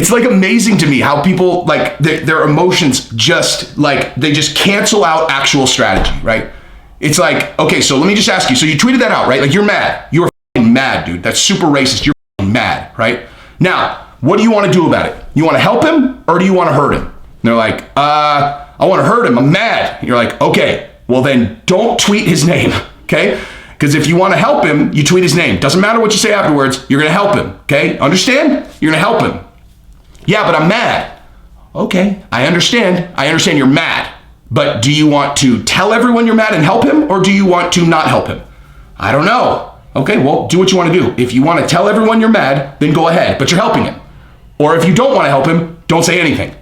It's like amazing to me how people like their emotions just like, they just cancel out actual strategy, right? It's like, okay, so let me just ask you. So you tweeted that out, right? Like you're mad. You're fucking mad, dude. That's super racist. You're fucking mad, right? Now, what do you want to do about it? You want to help him or do you want to hurt him? And they're like, I want to hurt him. I'm mad. You're like, okay, well then don't tweet his name, okay? Because if you want to help him, you tweet his name. Doesn't matter what you say afterwards, you're going to help him, okay? Understand? You're going to help him. Yeah, but I'm mad. Okay, I understand. I understand you're mad. But do you want to tell everyone you're mad and help him, or do you want to not help him? I don't know. Okay, well, do what you want to do. If you want to tell everyone you're mad, then go ahead, but you're helping him. Or if you don't want to help him, don't say anything.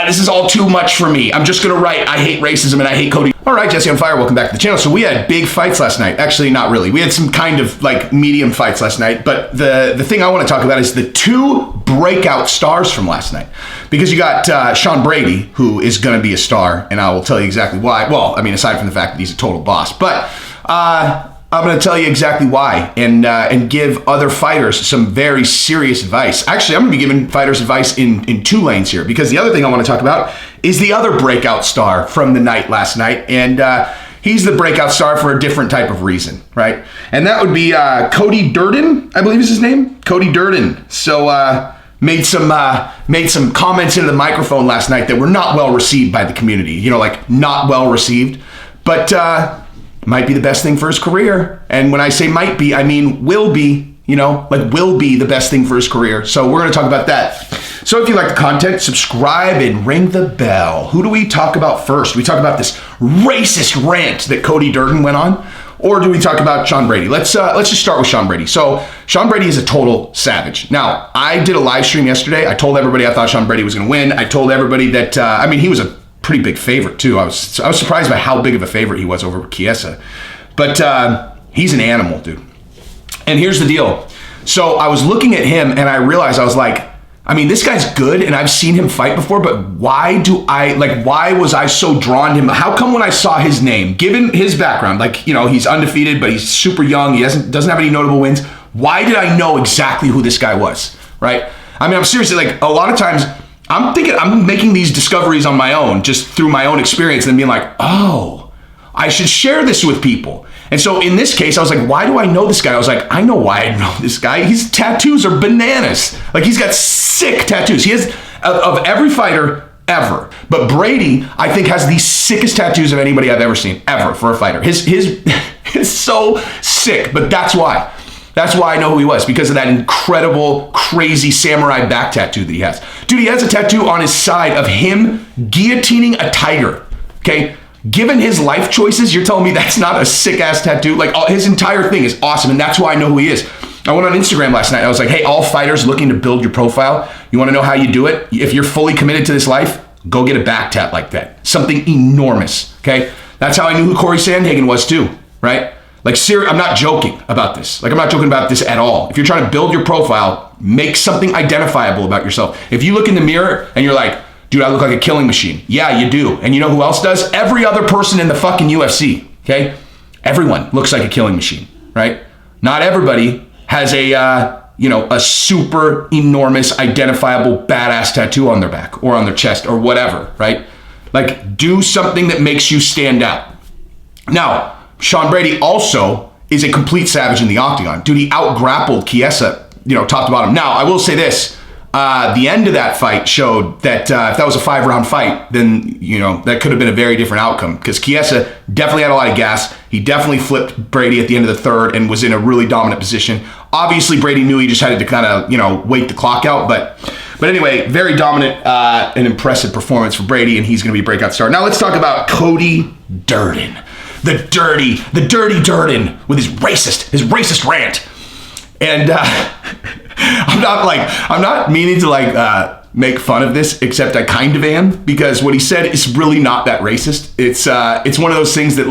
This is all too much for me. I'm just going to write, I hate racism and I hate Cody. All right, Jesse on Fire, welcome back to the channel. So we had big fights last night. Actually, not really. We had some kind of like medium fights last night. But the thing I want to talk about is the two breakout stars from last night. Because you got Sean Brady, who is going to be a star. And I will tell you exactly why. Well, I mean, aside from the fact that he's a total boss. But I'm going to tell you exactly why and give other fighters some very serious advice. Actually, I'm going to be giving fighters advice in two lanes here, because the other thing I want to talk about is the other breakout star from the night last night. And he's the breakout star for a different type of reason, right? And that would be Cody Durden, I believe is his name. Cody Durden. So made some comments into the microphone last night that were not well received by the community. You know, like not well received. But might be the best thing for his career. And when I say might be, I mean will be, you know, like will be the best thing for his career. So we're going to talk about that. So if you like the content, subscribe and ring the bell. Who do we talk about first? Do we talk about this racist rant that Cody Durden went on? Or do we talk about Sean Brady? Let's just start with Sean Brady. So Sean Brady is a total savage. Now, I did a live stream yesterday. I told everybody I thought Sean Brady was going to win. I told everybody that, I mean, he was a pretty big favorite too. I was surprised by how big of a favorite he was over Chiesa. But he's an animal, dude. And here's the deal. So I was looking at him and I realized, I was like, I mean, this guy's good and I've seen him fight before, but why was I so drawn to him? How come when I saw his name, given his background, like, you know, he's undefeated, but he's super young, he doesn't have any notable wins, why did I know exactly who this guy was, right? I mean, I'm seriously, like, a lot of times I'm thinking, I'm making these discoveries on my own, just through my own experience, and being like, oh, I should share this with people. And so in this case, I was like, why do I know this guy? I was like, I know why I know this guy. His tattoos are bananas. Like, he's got sick tattoos. He has, of every fighter ever. But Brady, I think, has the sickest tattoos of anybody I've ever seen, ever, for a fighter. His is so sick, but that's why. That's why I know who he was, because of that incredible, crazy samurai back tattoo that he has. Dude, he has a tattoo on his side of him guillotining a tiger, okay? Given his life choices, you're telling me that's not a sick-ass tattoo? Like, his entire thing is awesome, and that's why I know who he is. I went on Instagram last night. I was like, hey, all fighters looking to build your profile, you want to know how you do it? If you're fully committed to this life, go get a back tat like that. Something enormous, okay? That's how I knew who Corey Sandhagen was too, right? Like, I'm not joking about this. Like, I'm not joking about this at all. If you're trying to build your profile, make something identifiable about yourself. If you look in the mirror and you're like, dude, I look like a killing machine. Yeah, you do. And you know who else does? Every other person in the fucking UFC, okay? Everyone looks like a killing machine, right? Not everybody has a super enormous, identifiable, badass tattoo on their back or on their chest or whatever, right? Like, do something that makes you stand out. Now, Sean Brady also is a complete savage in the octagon. Dude, he out-grappled Chiesa, top to bottom. Now, I will say this. The end of that fight showed that if that was a 5-round fight, then, that could have been a very different outcome, because Chiesa definitely had a lot of gas. He definitely flipped Brady at the end of the third and was in a really dominant position. Obviously, Brady knew he just had to kind of, wait the clock out. But anyway, very dominant and impressive performance for Brady, and he's going to be a breakout star. Now, let's talk about Cody Durden. The dirty Durden with his racist rant. And I'm not meaning to make fun of this, except I kind of am, because what he said is really not that racist. It's one of those things that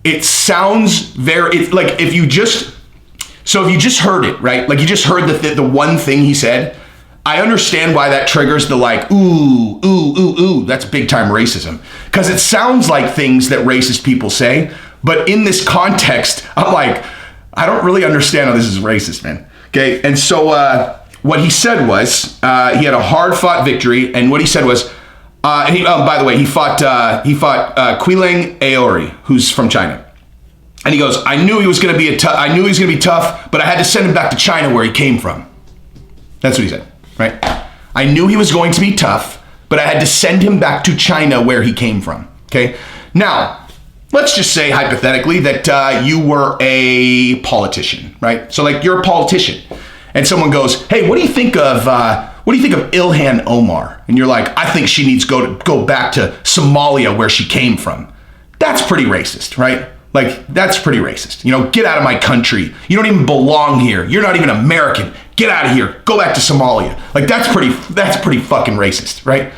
it sounds very, it's like if you just heard it, right? Like you just heard the one thing he said, I understand why that triggers the ooh, that's big time racism. Because it sounds like things that racist people say, but in this context, I'm like, I don't really understand how this is racist, man. Okay, and so what he said was he had a hard-fought victory, and what he said was, by the way, he fought Qiling Aori, who's from China. And he goes, I knew he was going to be tough, but I had to send him back to China where he came from. That's what he said, right? I knew he was going to be tough, but I had to send him back to China where he came from. Okay. Now, let's just say hypothetically that you were a politician, right? So like you're a politician, and someone goes, "Hey, what do you think of Ilhan Omar?" And you're like, "I think she needs to go back to Somalia where she came from." That's pretty racist, right? Like, that's pretty racist. You know, get out of my country. You don't even belong here. You're not even American. Get out of here. Go back to Somalia. Like, that's pretty fucking racist, right?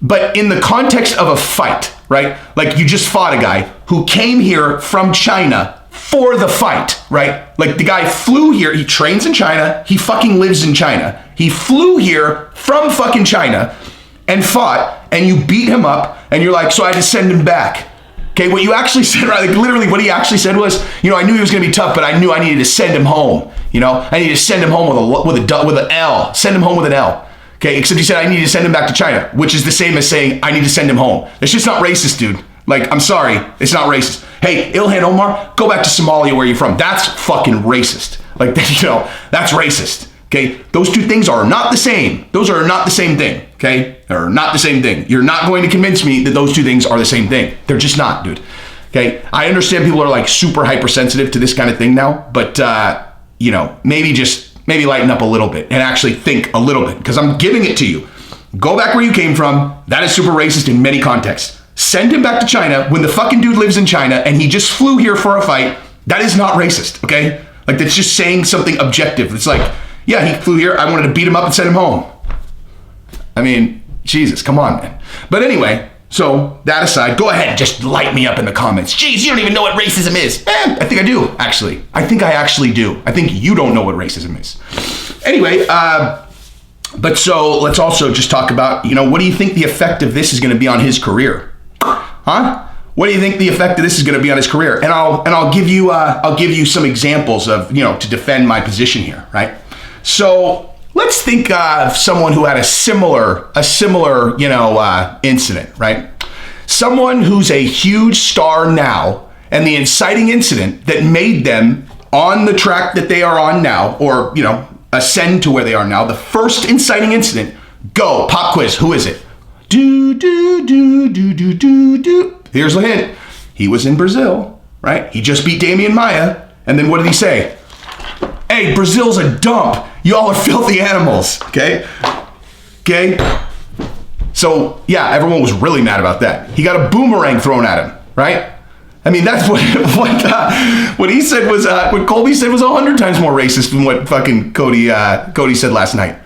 But in the context of a fight, right? Like, you just fought a guy who came here from China for the fight, right? Like, the guy flew here. He trains in China. He fucking lives in China. He flew here from fucking China and fought, and you beat him up, and you're like, so I had to send him back. Okay, what you actually said, right? Like literally what he actually said was, you know, I knew he was going to be tough, but I knew I needed to send him home. You know, I needed to send him home with an L. Send him home with an L. Okay, except he said I needed to send him back to China, which is the same as saying I need to send him home. It's just not racist, dude. Like, I'm sorry, it's not racist. Hey, Ilhan Omar, go back to Somalia where you're from. That's fucking racist. Like, you know, that's racist. Okay, those two things are not the same. Those are not the same thing. Okay, they're not the same thing. You're not going to convince me that those two things are the same thing. They're just not, dude. Okay, I understand people are like super hypersensitive to this kind of thing now, but you know, maybe lighten up a little bit and actually think a little bit, because I'm giving it to you. Go back where you came from. That is super racist in many contexts. Send him back to China when the fucking dude lives in China and he just flew here for a fight. That is not racist, okay? Like, that's just saying something objective. It's like, yeah, he flew here. I wanted to beat him up and send him home. I mean, Jesus, come on, man. But anyway, so that aside, go ahead, just light me up in the comments. Jeez, you don't even know what racism is. I think I do, actually. I think I actually do. I think you don't know what racism is. Anyway, but so let's also just talk about, you know, what do you think the effect of this is going to be on his career? Huh? What do you think the effect of this is going to be on his career? And I'll give you some examples of, you know, to defend my position here, right? So let's think of someone who had a similar, you know, incident, right? Someone who's a huge star now, and the inciting incident that made them on the track that they are on now, or, you know, ascend to where they are now. The first inciting incident. Go, pop quiz. Who is it? Do, do, do, do, do, do, do. Here's a hint. He was in Brazil, right? He just beat Damian Maia. And then what did he say? Hey, Brazil's a dump. Y'all are filthy animals, okay? Okay? So, yeah, everyone was really mad about that. He got a boomerang thrown at him, right? I mean, that's what he said was, what Colby said was 100 times more racist than what fucking Cody said last night.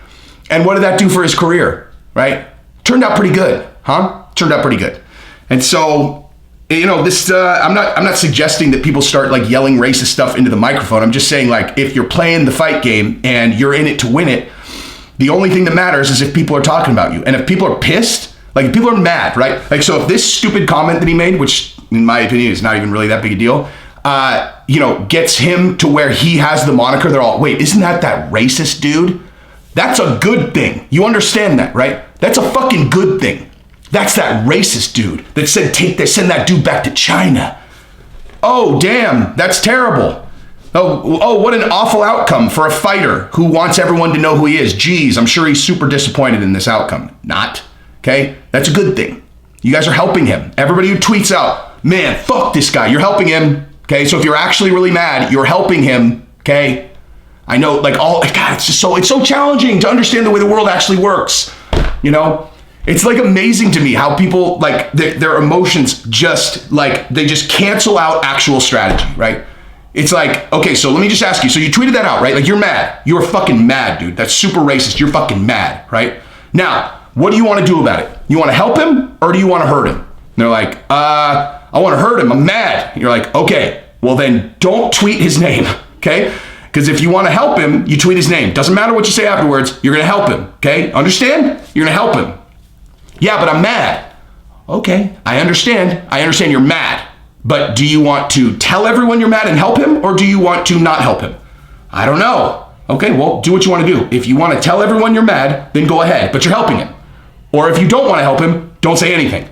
And what did that do for his career, right? Turned out pretty good, huh? Turned out pretty good. And so, you know, this, I'm not suggesting that people start like yelling racist stuff into the microphone. I'm just saying, like, if you're playing the fight game and you're in it to win it, the only thing that matters is if people are talking about you. And if people are pissed, like if people are mad, right? Like, so if this stupid comment that he made, which in my opinion is not even really that big a deal, you know, gets him to where he has the moniker, they're all, wait, isn't that racist dude? That's a good thing. You understand that, right? That's a fucking good thing. That's that racist dude that said, send that dude back to China. Oh, damn, that's terrible. Oh, what an awful outcome for a fighter who wants everyone to know who he is. Geez, I'm sure he's super disappointed in this outcome. Not, okay? That's a good thing. You guys are helping him. Everybody who tweets out, man, fuck this guy, you're helping him, okay? So if you're actually really mad, you're helping him, okay? I know, like, God, it's so challenging to understand the way the world actually works, you know? It's like amazing to me how people, like, their emotions just, like, they just cancel out actual strategy, right? It's like, okay, so let me just ask you. So you tweeted that out, right? Like, you're mad. You're fucking mad, dude. That's super racist. You're fucking mad, right? Now, what do you want to do about it? You want to help him or do you want to hurt him? And they're like, I want to hurt him. I'm mad. And you're like, okay, well then don't tweet his name, okay? Because if you want to help him, you tweet his name. Doesn't matter what you say afterwards. You're going to help him, okay? Understand? You're going to help him. Yeah, but I'm mad. Okay, I understand. I understand you're mad. But do you want to tell everyone you're mad and help him, or do you want to not help him? I don't know. Okay, well, do what you want to do. If you want to tell everyone you're mad, then go ahead, but you're helping him. Or if you don't want to help him, don't say anything.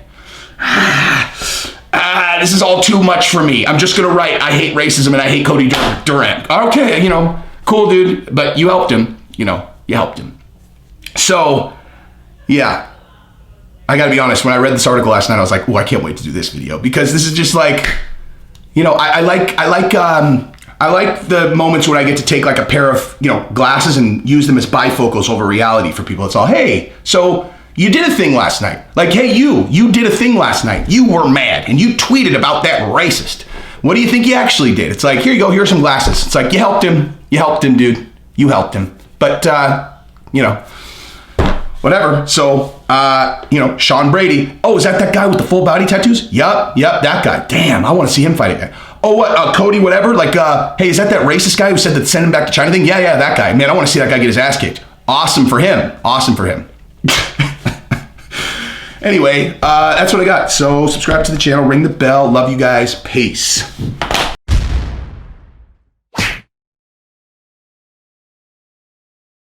This is all too much for me. I'm just going to write, I hate racism and I hate Cody Durden. Okay, cool, dude, but you helped him. You helped him. So, yeah. I gotta be honest, when I read this article last night, I was like, oh, I can't wait to do this video, because this is just like, I like the moments when I get to take like a pair of, glasses and use them as bifocals over reality for people. It's all, hey, so you did a thing last night. Like, hey, you did a thing last night. You were mad and you tweeted about that racist. What do you think you actually did? It's like, here you go, here's some glasses. It's like, you helped him, dude. You helped him. But, whatever. So, Sean Brady. Oh, is that guy with the full body tattoos? Yup, that guy. Damn, I want to see him fight again. Oh, what, Cody, whatever? Like, hey, is that racist guy who said that send him back to China thing? Yeah, that guy. Man, I want to see that guy get his ass kicked. Awesome for him. Anyway, that's what I got. So subscribe to the channel, ring the bell. Love you guys. Peace.